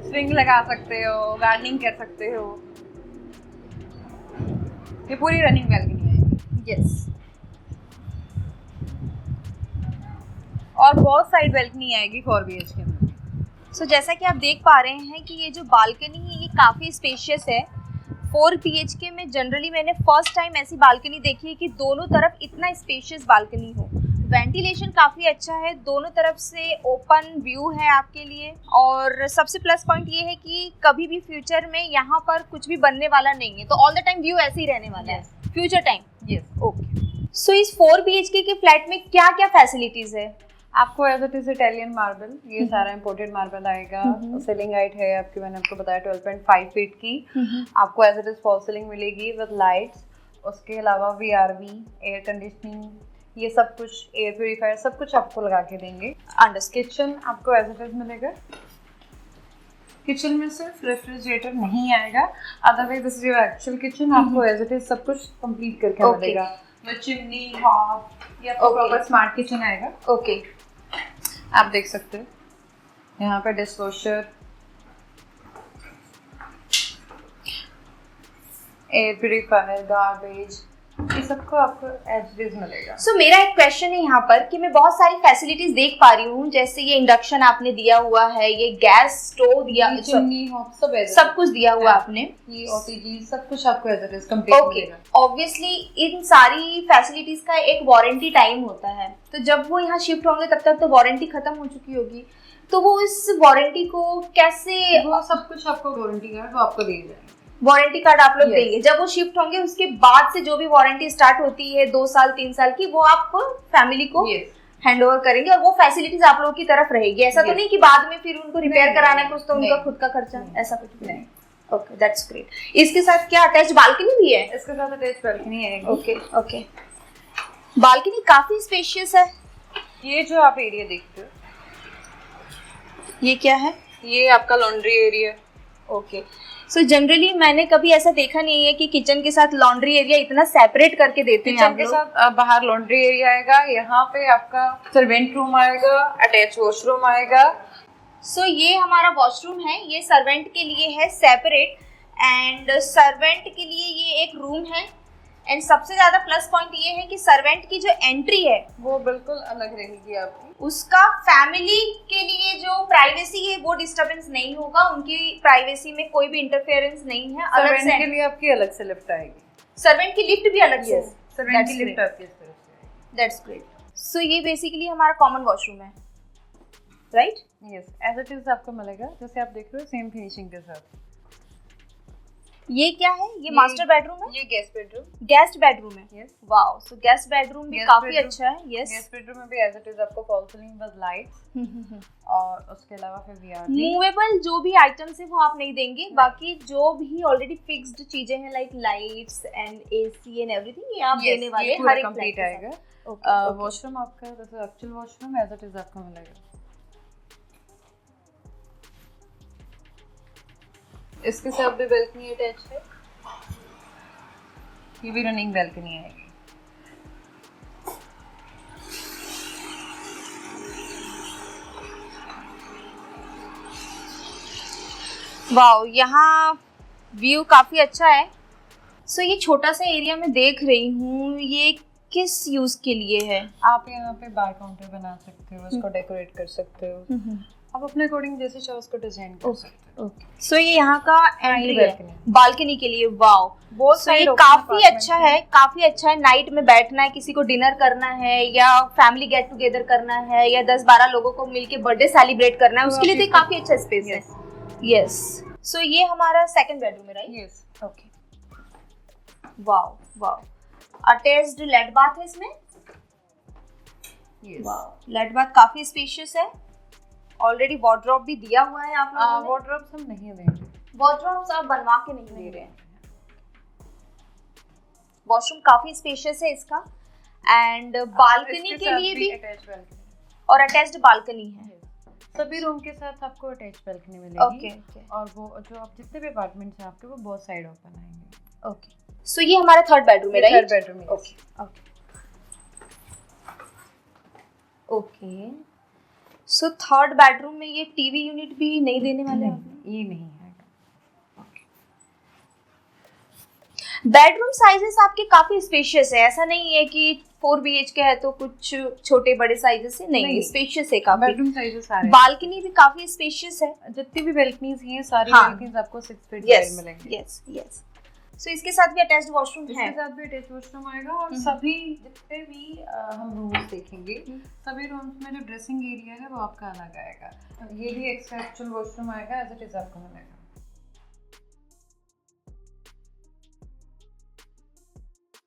स्विंग लगा सकते हो, गार्डनिंग कर सकते हो। ये पूरी रनिंग बैल्कनी आएगी। यस, और बहुत साइड बैल्कनी आएगी 4 BHK में। सो जैसा कि आप देख पा रहे हैं कि ये जो बालकनी है ये काफ़ी स्पेशियस है। 4 BHK में जनरली मैंने फर्स्ट टाइम ऐसी बालकनी देखी है कि दोनों तरफ इतना स्पेशियस बालकनी हो। वेंटिलेशन काफ़ी अच्छा है, दोनों तरफ से ओपन व्यू है आपके लिए। और सबसे प्लस पॉइंट ये है कि कभी भी फ्यूचर में यहाँ पर कुछ भी बनने वाला नहीं है, तो ऑल द टाइम व्यू ऐसे ही रहने वाला है future time. Yes, okay. So इस 4 BHK के फ्लैट में क्या क्या फैसिलिटीज़ है? आपको as it is Italian marble, ये सारा इम्पोर्टेड मार्बल आएगा। सीलिंग हाइट है आपकी, मैंने आपको बताया 12.5 फीट की। आपको as it is fall ceiling मिलेगी विद लाइट्स। उसके अलावा VRV, एयर कंडीशनिंग, ये सब कुछ, एयर प्योरीफायर, सब कुछ आपको लगा के देंगे। किचन आपको एज इट इज मिलेगा। किचन में सिर्फ रेफ्रिजरेटर नहीं आएगा, otherwise this is your actual kitchen. आपको एज इट इज सब कुछ कंप्लीट करके मिलेगा विद चिमनी, हॉब, ये आपको प्रॉपर स्मार्ट किचन आएगा। ओके, आप देख सकते हो यहाँ पे डिशवॉशर, एयर प्यूरीफायर, गार्बेज, ये सबको आपको एज इट इज मिलेगा। सो मेरा एक क्वेश्चन है यहाँ पर कि मैं बहुत सारी फैसिलिटीज देख पा रही हूँ, जैसे ये इंडक्शन आपने दिया हुआ है, ये गैस स्टोव दिया, चिमनी, हॉब, सब कुछ दिया हुआ आपने, ये OTG सब कुछ आपको एज इट इज कंप्लीट मिलेगा। ऑब्वियसली इन सारी फैसिलिटीज का एक वारंटी टाइम होता है, तो जब वो यहाँ शिफ्ट होंगे तब तक तो वारंटी खत्म हो चुकी होगी, तो वो इस वारंटी को कैसे? वो सब कुछ आपको वारंटी कार्ड वो आपको दे जाएंगे। वारंटी कार्ड आप लोग देंगे, जब वो शिफ्ट होंगे उसके बाद से जो भी वारंटी स्टार्ट होती है 2 साल 3 साल की, वो आप फैमिली को हैंड ओवर करेंगे और वो फैसिलिटीज आप लोगों की तरफ रहेगी। ऐसा तो नहीं कि बाद में फिर उनको रिपेयर कराना है कुछ तो उनका खुद का खर्चा, ऐसा कुछ नहीं। Okay, that's great. इसके साथ क्या अटैच बालकनी भी है? इसके साथ अटैच बालकनी है। ओके ओके, बालकनी काफी स्पेशियस है। ये जो आप एरिया देखते हो, ये क्या है? ये आपका laundry area. Okay, so generally मैंने कभी ऐसा देखा नहीं है कि किचन के साथ लॉन्ड्री एरिया इतना सेपरेट करके देते हैं। किचन के साथ बाहर लॉन्ड्री एरिया आएगा, यहाँ पे आपका सर्वेंट रूम आएगा, अटैच वॉशरूम आएगा। सो ये हमारा वॉशरूम है, ये सर्वेंट के लिए है सेपरेट। एंड सर्वेंट के लिए ये एक रूम है एंड सबसे ज़्यादा प्लस पॉइंट ये है कि सर्वेंट की जो एंट्री है वो बिल्कुल अलग रहेगी आपकी। उसका फैमिली के लिए जो प्राइवेसी है वो डिस्टरबेंस नहीं होगा, उनकी प्राइवेसी में कोई भी इंटरफेरेंस नहीं है। अलग सर्वेंट से के लिए आपकी अलग से लिफ्ट आएगी। सर्वेंट की लिफ्ट भी अलग से, सर्वेंट की लिफ्ट आपकी इस तरफ से आएगी। That's great. सो ये बेसिकली हमारा कॉमन वॉशरूम है, right? Yes, as it is आपको मिलेगा जैसे आप देख रहे हो, सेम फिनिशिंग के साथ। ये क्या है? ये मास्टर बेडरूम है, ये गेस्ट बेडरूम। गेस्ट बेडरूम है। यस, वाओ, सो गेस्ट बेडरूम भी Guest काफी bedroom- अच्छा है। यस, गेस्ट बेडरूम में भी एज इट इज आपको फॉल सीलिंग विद लाइट्स और उसके अलावा फिर वीआरडी। मूवेबल जो भी आइटम्स है वो आप नहीं देंगे, बाकी जो भी ऑलरेडी फिक्स्ड चीजें हैं like lights and AC and everything ये आप देने वाले हैं हर एक कंप्लीट फ्लैट आएगा। ओके। वॉशरूम आपका जैसे actual washroom as it is आपको मिलेगा। इसके साथ भी बैल्कनी अटैच है, ये भी रनिंग बैल्कनी आएगी। वाओ, यहाँ व्यू काफी अच्छा है। सो ये छोटा सा एरिया मैं देख रही हूँ, ये किस यूज के लिए है? आप यहाँ पे बार काउंटर बना सकते हो, उसको डेकोरेट कर सकते हो, आप अपने अकॉर्डिंग जैसे चाहो उसको डिजाइन कर सकते हो। सो ये यहाँ का एंट्री है balcony। बालकनी के लिए। वाओ, बहुत सो ये काफी अच्छा है, काफी अच्छा है। नाइट में बैठना है, किसी को डिनर करना है या फैमिली गेट टुगेदर करना है या 10-12 लोगों को मिलके बर्थडे सेलिब्रेट करना है, उसके लिए तो ये काफी अच्छा स्पेस है। यस, सो ये हमारा सेकंड बेडरूम है, right? Yes, okay. Wow wow, attached lat bath है इसमें। यस। वाओ, लेट बाथ काफी स्पेशियस है। ऑलरेडी वार्डरोब भी दिया हुआ है आप लोगों ने। वार्डरोब्स हम नहीं देंगे, वार्डरोब्स आप बनवा के नहीं दे रहे हैं। वॉशरूम काफी स्पेशियस है इसका एंड बालकनी के लिए भी अटैच बैल्कनी और अटैच्ड बालकनी है। सभी रूम के साथ आपको अटैच बैल्कनी मिलेगी। ओके ओके और वो जो आप जितने भी अपार्टमेंट्स हैं आपके वो बहुत साइड ओपन आएंगे। ओके। सो ये हमारा थर्ड बेडरूम है, right? Third bedroom. Okay okay okay. So third bedroom में ये टीवी यूनिट भी नहीं देने वाले हैं? ये नहीं है। बेडरूम साइजेस आपके काफी स्पेशियस है, ऐसा नहीं है कि 4 BHK है तो कुछ छोटे बड़े साइजेस है, नहीं स्पेशियस है काफी। बेडरूम साइजेस सारे, बालकनी भी काफी स्पेशियस है। जितनी भी बैल्कनीज हैं सारी हाँ। बैल्कनीज आपको 6 फीट वाइड मिलेंगे। Yes yes. सो इसके साथ भी अटैच्ड वॉशरूम है। इसके साथ भी अटैच वॉशरूम आएगा और सभी जितने भी हम रूम्स देखेंगे सभी रूम्स में जो ड्रेसिंग एरिया है वो आपका अलग आएगा। ये भी एक्चुअल वॉशरूम आएगा एज इट इज आपको मिलेगा।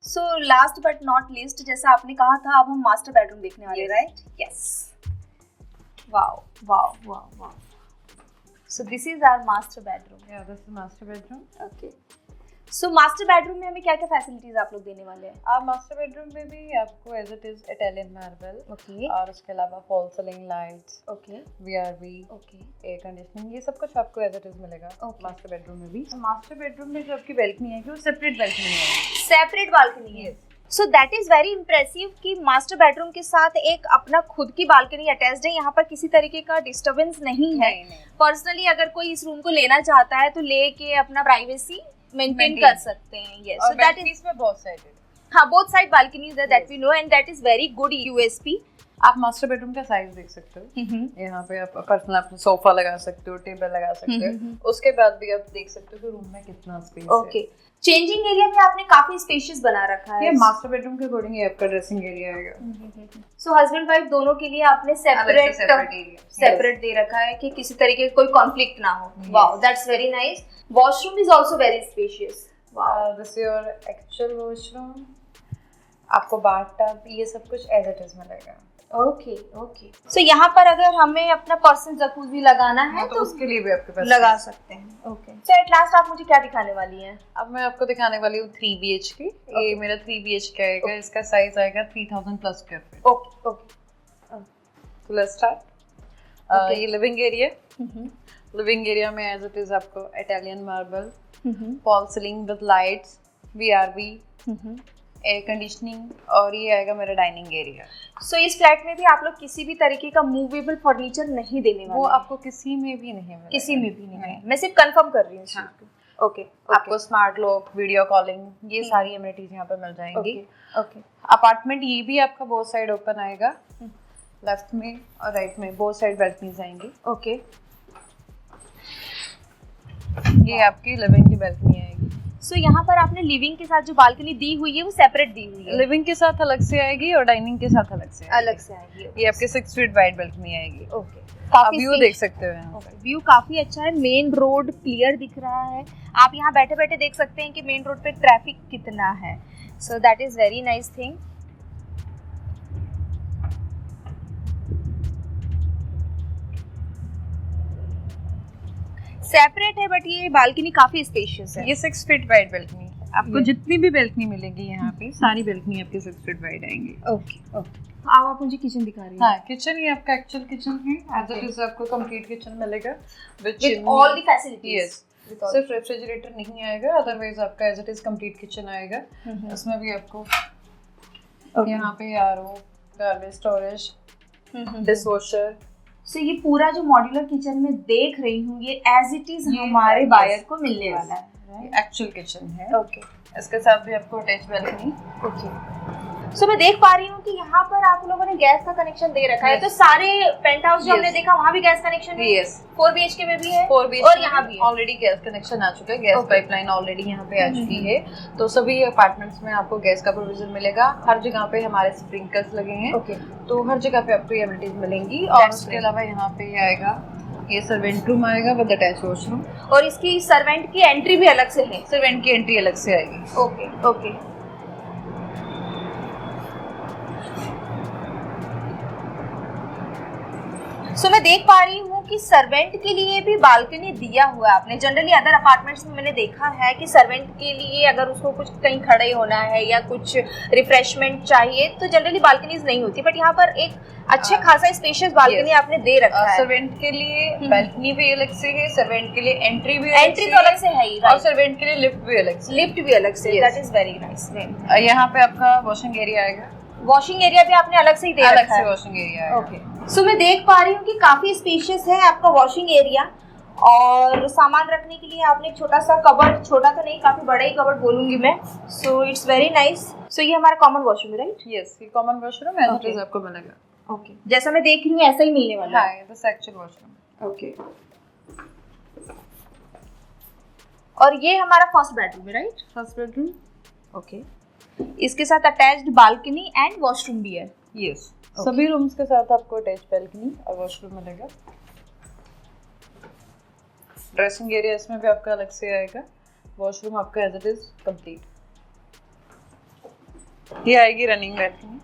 So last but not least, जैसा आपने कहा था अब हम मास्टर बेडरूम देखने वाले, right? Yes. Wow wow wow wow. So this is our master bedroom. Yeah this is master bedroom. Okay. So master bedroom में हमें क्या क्या फैसिलिटीज आप लोग देने वाले हैं? आप मास्टर बेडरूम में भी आपको as it is Italian marble okay और उसके अलावा fall ceiling lights, okay VRV, okay air conditioning, ये सब कुछ आपको एज इट इज मिलेगा मास्टर बेडरूम में भी। मास्टर बेडरूम में जो आपकी बैल्कनी आएगी वो सेपरेट बैल्कनी आएगी। सेपरेट बालकनी है। सो दैट इज वेरी इंप्रेसिव कि मास्टर बेडरूम के साथ एक अपना खुद की बालकनी अटैच्ड है। यहाँ पर किसी तरीके का डिस्टरबेंस नहीं है। पर्सनली अगर कोई इस रूम को लेना चाहता है तो लेके अपना प्राइवेसी मेंटेन कर सकते हैं। यस, सो दैट इज में बहुत साइडेड, हाँ, बोथ साइड बालकनीज है, that we know and that is very good USP. आप मास्टर बेडरूम का साइज देख सकते हो। यहाँ पे आप पर्सनल आप सोफा लगा सकते हो, टेबल लगा सकते हो। उसके बाद भी आप देख सकते हो कि रूम में कितना स्पेस है। ओके। चेंजिंग एरिया भी आपने काफी स्पेशियस बना रखा है। ये मास्टर बेडरूम के अकॉर्डिंग ये आपका ड्रेसिंग एरिया आएगा। सो हस्बैंड वाइफ दोनों के लिए आपने सेपरेट दे रखा है कि किसी तरीके का कोई कॉन्फ्लिक्ट ना हो। Wow, that's very nice. Washroom is also very spacious. This is your actual washroom. आपको बाथटब ये सब कुछ एज इट इज मिलेगा। Okay okay. सो यहाँ पर अगर हमें अपना पर्सनल जकूज़ी लगाना है तो उसके लिए भी आपके पास लगा सकते हैं। ओके। सो एट लास्ट आप मुझे क्या दिखाने वाली हैं? अब मैं आपको दिखाने वाली हूँ 3 BHK। ये मेरा 3 BHK आएगा। इसका साइज आएगा 3000 plus square feet. Okay okay. तो लेट्स स्टार्ट। ये लिविंग एरिया। लिविंग एरिया में एज इट इज आपको Italian marble, fall ceiling with lights, VRV, air conditioning और ये आएगा मेरा डाइनिंग एरिया। सो इस फ्लैट में भी आप लोग किसी भी तरीके का मूवेबल फर्नीचर नहीं देने वाले? वो आपको किसी में भी नहीं मिलेगा। किसी में भी नहीं है। मैं सिर्फ कंफर्म कर रही हूँ। ओके आपको स्मार्ट लॉक, वीडियो कॉलिंग, ये सारी एमिनिटीज यहाँ पे मिल जाएंगी। ओके अपार्टमेंट ये भी आपका बोथ साइड ओपन आएगा, लेफ्ट में और राइट में बोथ साइड बैल्कनीज आएंगी। ओके ये आपकी लिविंग की बैल्कनी आएगी। सो यहाँ पर आपने लिविंग के साथ जो बालकनी दी हुई है वो सेपरेट दी हुई है, लिविंग के साथ अलग से आएगी और डाइनिंग के साथ अलग से अलग से आएगी। ये आपके 6 फीट वाइड बैल्कनी आएगी। ओके आप व्यू देख सकते हो यहाँ पे। व्यू काफी अच्छा है, मेन रोड क्लियर दिख रहा है। आप यहाँ बैठे बैठे देख सकते हैं कि मेन रोड पे ट्रैफिक कितना है। सो that is very nice thing. Separate है बट ये बालकनी काफी स्पेशियस है। ये 6 फीट वाइड बैल्कनी, आपको जितनी भी बैल्कनी मिलेगी यहाँ पे सारी बैल्कनी आपके 6 फीट वाइड आएंगी। ओके ओके अब आप मुझे किचन दिखा रही हैं। हाँ, किचन ये आपका एक्चुअल किचन है। एज इट इज आपको कंप्लीट किचन मिलेगा with all the facilities. Yes, सिर्फ रेफ्रिजरेटर नहीं आएगा, अदरवाइज आपका as it is complete kitchen आएगा। इसमें भी आपको यहाँ पे RO, garbage storage, dishwasher. So ये पूरा जो मॉड्यूलर किचन में देख रही हूँ ये एज इट इज हमारे बायर को मिलने वाला है। एक्चुअल किचन है। ओके इसके साथ भी आपको अटैच बैल्कनी। ओके सो मैं देख पा रही हूँ कि यहाँ पर आप लोगों ने गैस का कनेक्शन दे रखा है। तो सारे पेंट हाउस जो हमने देखा वहाँ भी गैस कनेक्शन है। यस, 4 BHK में भी है 4 BHK और यहाँ भी है। ऑलरेडी गैस कनेक्शन आ चुका है, गैस पाइपलाइन ऑलरेडी यहाँ पे आ चुकी है। तो सभी अपार्टमेंट्स में आपको गैस का प्रोविजन मिलेगा। हर जगह पे हमारे स्प्रिंकलर्स लगे हैं। ओके तो हर जगह पे आपको ये एमिनिटीज मिलेंगी। और उसके अलावा यहाँ पे आएगा ये सर्वेंट रूम आएगा विद अटैच वॉशरूम। और इसकी सर्वेंट की एंट्री भी अलग से है। सर्वेंट की एंट्री अलग से आएगी। ओके ओके सो मैं देख पा रही हूँ कि सर्वेंट के लिए भी बालकनी दिया हुआ है आपने। जनरली अदर अपार्टमेंट्स में मैंने देखा है कि सर्वेंट के लिए अगर उसको कुछ कहीं खड़े होना है या कुछ रिफ्रेशमेंट चाहिए तो जनरली बालकनीज नहीं होती, बट यहाँ पर एक अच्छे खासा स्पेशियस बालकनी आपने दे रखा है। सर्वेंट के लिए बैल्कनी भी अलग से है, सर्वेंट के लिए एंट्री भी तो अलग से है ही, और सर्वेंट के लिए लिफ्ट भी अलग से। लिफ्ट भी अलग से। That is very nice. यहाँ पे आपका वॉशिंग एरिया आएगा। वॉशिंग एरिया भी आपने अलग से ही दे रखा है। अलग से वॉशिंग एरिया है। ओके सो मैं देख पा रही हूँ कि काफी स्पेशियस है आपका वॉशिंग एरिया और सामान रखने के लिए आपने एक छोटा सा कबर्ड, छोटा तो नहीं काफी बड़ा ही कबर्ड बोलूंगी मैं। So it's very nice. सो ये हमारा कॉमन वॉशरूम है, राइट? यस, ये common washroom as it is आपको मिलेगा। ओके जैसा मैं देख रही हूँ ऐसा ही मिलने वाला है। हाँ, दिस एक्चुअल वॉशरूम। ओके और ये हमारा फर्स्ट बेडरूम है, राइट? First bedroom. ओके इसके साथ अटैच्ड बालकनी एंड वॉशरूम भी है। यस, सभी रूम्स के साथ आपको अटैच बैल्कनी और वॉशरूम मिलेगा। ड्रेसिंग एरिया इसमें भी आपका अलग से आएगा। वॉशरूम आपका एज इट इज कंप्लीट। ये आएगी रनिंग बैल्कनी।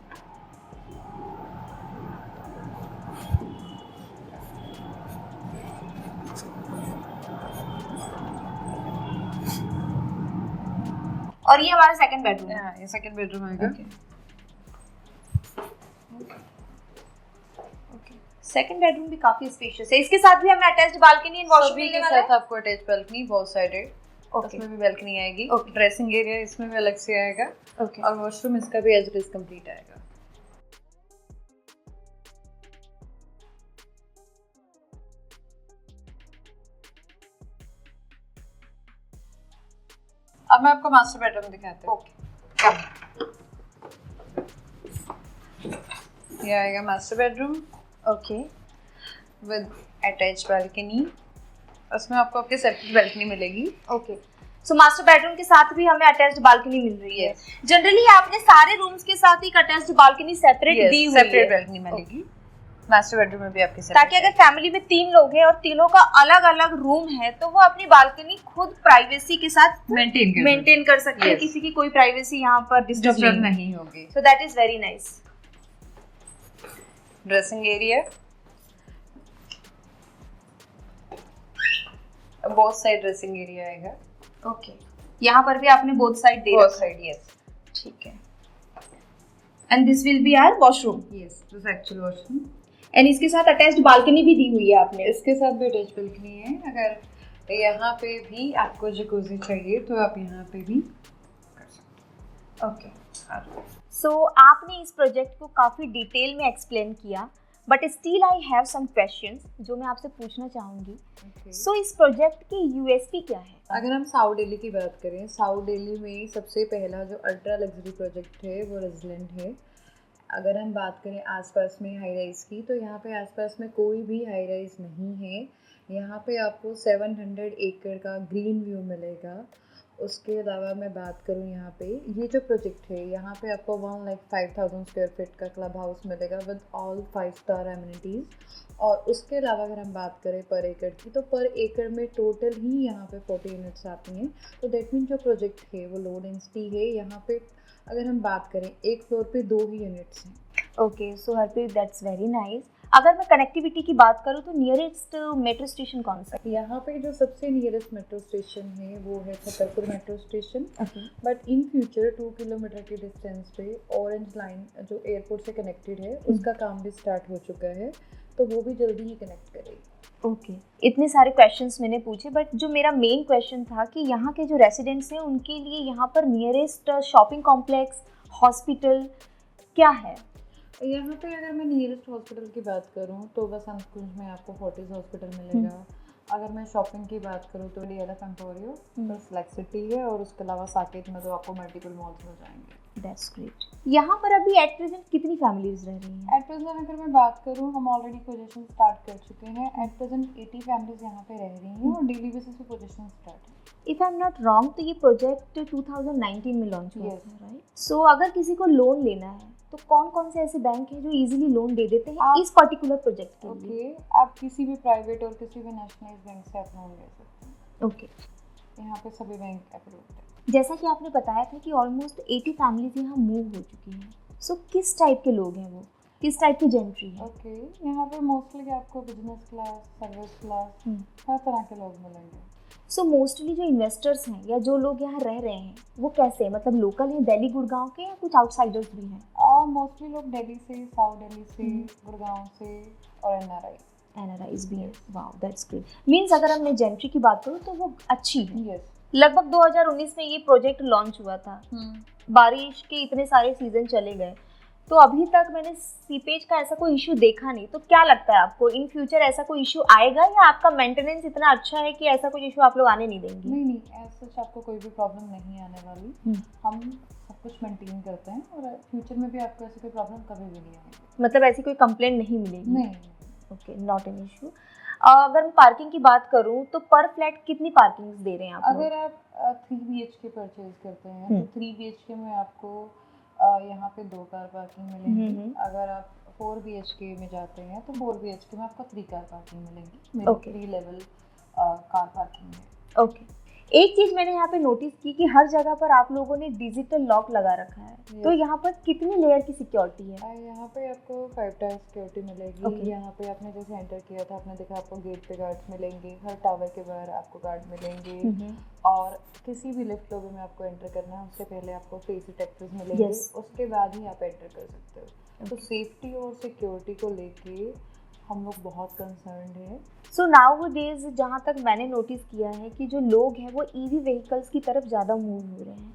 और ये हमारा सेकंड बेडरूम है। हाँ, ये सेकंड बेडरूम आएगा। सेकंड बेडरूम भी काफी स्पेशियस है। इसके साथ भी हमें अटैच्ड बालकनी एंड वॉशरूम सभी मिलने के वाला है। साथ आपको अटैच बैल्कनी बोथ साइडेड। इसमें भी बैल्कनी आएगी। ड्रेसिंग एरिया इसमें भी अलग से आएगा। ओके और वॉशरूम इसका भी एज इट इज कंप्लीट आएगा। अब मैं आपको मास्टर बेडरूम दिखाती हूँ। ये आएगा master bedroom. Okay with attach balcony. उसमें आपको आपकी सेपरेट बैल्कनी मिलेगी। ओके सो मास्टर बेडरूम के साथ भी हमें अटैच्ड बालकनी मिल रही है। जनरली आपने सारे रूम्स के साथ एक अटैच्ड बालकनी सेपरेट दी हुई है। सेपरेट बैल्कनी मिलेगी। मास्टर बेडरूम में भी आपकी ताकि अगर फैमिली में 3 लोग हैं और तीनों का अलग अलग रूम है तो वो अपनी बालकनी खुद प्राइवेसी के साथ मेंटेन कर सकते हैं। किसी की कोई प्राइवेसी यहाँ पर डिस्टर्ब नहीं होगी। So that is very nice. Dressing area both side dressing area आएगा। ओके यहाँ पर भी आपने बोथ साइड दे बोथ साइड। यस, ठीक है। And this will be our washroom. Yes, this actual washroom. And इसके साथ अटैच्ड बालकनी भी दी हुई है आपने। इसके साथ भी अटैच बालकनी है। अगर यहाँ पे भी आपको जकूज़ी चाहिए तो आप यहाँ पे भी कर सकते हैं। ओके सो आपने इस प्रोजेक्ट को काफ़ी डिटेल में एक्सप्लेन किया, but still I have some questions जो मैं आपसे पूछना चाहूँगी. Okay. सो इस प्रोजेक्ट की यूएसपी क्या है? अगर हम साउथ दिल्ली की बात करें, साउथ दिल्ली में सबसे पहला जो अल्ट्रा लग्जरी प्रोजेक्ट है वो रेजिडेंट है. अगर हम बात करें आसपास में हाई राइज की, तो यहाँ पे आसपास में कोई भी हाई राइज नहीं है. यहाँ पे आपको 700 एकड़ का ग्रीन व्यू मिलेगा. उसके अलावा मैं बात करूँ यहाँ पे ये जो प्रोजेक्ट है, यहाँ पे आपको 1,05,000 स्क्वायर फीट का क्लब हाउस मिलेगा विद ऑल 5-स्टार एमिनिटीज़. और उसके अलावा अगर हम बात करें पर एकड़ की, तो पर एकड़ में टोटल ही यहाँ पे 40 यूनिट्स आती हैं. तो दैट मीन जो प्रोजेक्ट है वो लो डेंसिटी है. यहाँ पे अगर हम बात करें एक फ्लोर पे 2 ही यूनिट्स हैं. Okay, so Harpreet that's very nice. अगर मैं कनेक्टिविटी की बात करूँ तो नियरेस्ट मेट्रो स्टेशन कौन सा है? यहाँ पे जो सबसे नियरेस्ट मेट्रो स्टेशन है वो है Chhatarpur metro station. But in future 2 kilometre के डिस्टेंस पे ऑरेंज लाइन जो एयरपोर्ट से कनेक्टेड है उसका काम भी स्टार्ट हो चुका है, तो वो भी जल्दी ही कनेक्ट करेगी. ओके, इतने सारे क्वेश्चंस मैंने पूछे, बट जो मेरा मेन क्वेश्चन था कि यहाँ के जो रेसिडेंट्स हैं उनके लिए यहाँ पर नियरेस्ट शॉपिंग कॉम्प्लेक्स, हॉस्पिटल क्या है? यहाँ पे अगर मैं नियरेस्ट हॉस्पिटल की बात करूँ तो बसंत कुंज में आपको फोर्टिस हॉस्पिटल मिलेगा. अगर मैं शॉपिंग की बात करूँ तो डीएलएफ एम्पोरियो प्लस लेक्सिटी है, और उसके अलावा साकेत में तो आपको मल्टीपल मॉल्स मिल जाएंगे. That's great. यहाँ पर अभी एट प्रेजेंट कितनी फैमिलीज रह रही हैं? एट प्रेजेंट अगर मैं बात करूँ, हम ऑलरेडी पोजीशन स्टार्ट कर चुके हैं. एट प्रेजेंट 80 फैमिलीज यहाँ पे रह रही हैं और डेली बेसिस पे पोजीशन स्टार्ट है. If I am not wrong तो ये प्रोजेक्ट 2019 में लॉन्च हुआ था, राइट? सो अगर किसी को लोन लेना है तो कौन कौन से ऐसे बैंक हैं जो इजीली लोन दे देते हैं इस पर्टिकुलर प्रोजेक्ट के लिए? ओके, आप किसी भी प्राइवेट और किसी भी नेशनलाइज बैंक से आप लोन ले सकते हैं. ओके, यहाँ पे सभी बैंक अप्रूव्ड है. जैसा कि आपने बताया था कि ऑलमोस्ट 80 फैमिलीज यहाँ मूव हो चुकी हैं. सो किस टाइप के लोग हैं वो, किस टाइप की जेंट्री है? ओके, यहाँ पे मोस्टली आपको बिजनेस क्लास, सर्विस क्लास, हर तरह के लोग मिलेंगे. सो मोस्टली जो इन्वेस्टर्स हैं या जो लोग यहाँ रह रहे हैं वो कैसे, मतलब लोकल हैं दिल्ली गुड़गांव के या कुछ आउटसाइडर्स भी हैं? और मोस्टली लोग दिल्ली से, साउथ दिल्ली से, गुड़गांव से और एनआरआईज भी हैं. Wow, that's great. मींस अगर हमने जेंट्री की बात करूँ तो वो अच्छी है. यस. लगभग 2019 में ये प्रोजेक्ट लॉन्च हुआ था. बारिश के इतने सारे सीजन चले गए, तो अभी तक मैंने सीपेज का ऐसा कोई इशू देखा नहीं. तो क्या लगता है आपको इन फ्यूचर ऐसा कोई इशू आएगा, या आपका मेंटेनेंस इतना अच्छा है कि ऐसा कोई इशू आप लोग आने नहीं देंगे? नहीं, ऐसा सच आपको कोई भी प्रॉब्लम नहीं आने वाली. हम सब कुछ मेंटेन करते हैं और फ्यूचर में भी आपको ऐसी कोई प्रॉब्लम कभी भी नहीं आएगी. मतलब ऐसी कोई कंप्लेंट नहीं मिलेगी? नहीं. Okay, not an issue. अगर मैं पार्किंग की बात करूं तो पर फ्लैट कितनी पार्किंग्स दे रहे हैं आप लोग? अगर आप 3 BHK परचेज करते हैं तो 3 BHK में आपको यहाँ पे 2 कार पार्किंग मिलेंगी. अगर आप 4 BHK में जाते हैं तो 4 BHK में आपको 3 कार पार्किंग मिलेंगी. ओके. 3 लेवल कार पार्किंग है. ओके. एक चीज मैंने यहाँ पे नोटिस की कि हर जगह पर आप लोगों ने डिजिटल लॉक लगा रखा है. तो यहाँ पर कितनी लेयर की सिक्योरिटी है? यहाँ पे आपको 5 टायर सिक्योरिटी मिलेगी. यहाँ पे आपने जैसे एंटर किया था आपने देखा आपको गेट पे गार्ड्स मिलेंगे, हर टावर के बाहर आपको गार्ड मिलेंगे. और किसी भी लिफ्ट लॉबी में आपको एंटर करना है उससे पहले आपको फेस डिटेक्टर्स मिलेंगे. उसके बाद ही आप एंटर कर सकते हो. तो सेफ्टी और सिक्योरिटी को लेके हम लोग बहुत कंसर्न्ड हैं. सो नाउअडेज जहाँ तक मैंने नोटिस किया है कि जो लोग हैं वो ईवी व्हीकल्स की तरफ ज़्यादा मूव हो रहे हैं.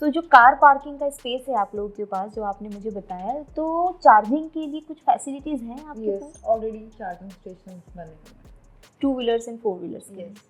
सो जो कार पार्किंग का स्पेस है आप लोगों के पास जो आपने मुझे बताया, तो चार्जिंग के लिए कुछ फैसिलिटीज़ हैं आपके पास? ऑलरेडी चार्जिंग स्टेशन बने हुए हैं 2 wheelers and 4 wheelers. Yes.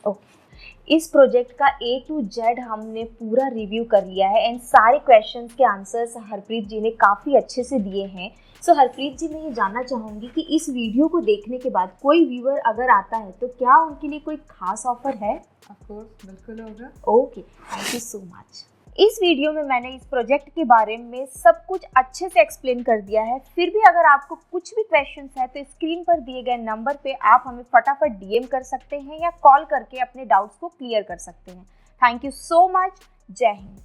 Okay. इस प्रोजेक्ट का A to Z हमने पूरा रिव्यू कर लिया है एंड सारे क्वेश्चंस के आंसर्स हरप्रीत जी ने काफ़ी अच्छे से दिए हैं. सो हरप्रीत जी, मैं ये जानना चाहूँगी कि इस वीडियो को देखने के बाद कोई व्यूअर अगर आता है तो क्या उनके लिए कोई खास ऑफर है? ऑफ कोर्स, बिल्कुल होगा. Okay, thank you so much. इस वीडियो में मैंने इस प्रोजेक्ट के बारे में सब कुछ अच्छे से एक्सप्लेन कर दिया है. फिर भी अगर आपको कुछ भी क्वेश्चंस है तो स्क्रीन पर दिए गए नंबर पे आप हमें फटाफट DM कर सकते हैं या कॉल करके अपने डाउट्स को क्लियर कर सकते हैं. Thank you so much. जय हिंद.